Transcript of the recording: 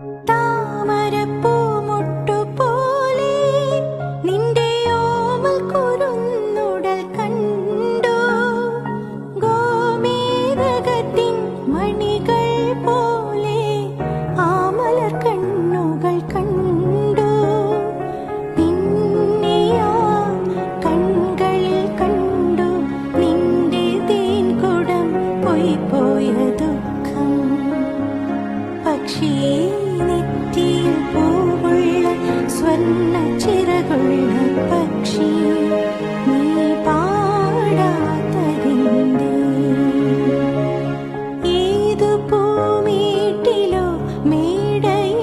താമരപ്പൂമൊട്ടുപോലെ നിന്റെ ഓമൽ കുരുന്നുടൽ കണ്ടു. ഗോമേതകത്തിൻ മണികൾ പോലെ ആമലർ കണ്ണുകൾ കണ്ടു. നിന്നെയാ കൺകളിൽ കണ്ടു നിന്റെ തേൻകുടം പോയ ദുഃഖം. പക്ഷേ നെറ്റിയിൽ പൂവുള്ള സ്വർണ്ണ ചിറകുള്ള പക്ഷി നീ പാടാത്തതിന്റെ. ഏതു പൂമേട്ടിലോ മേടയിൽ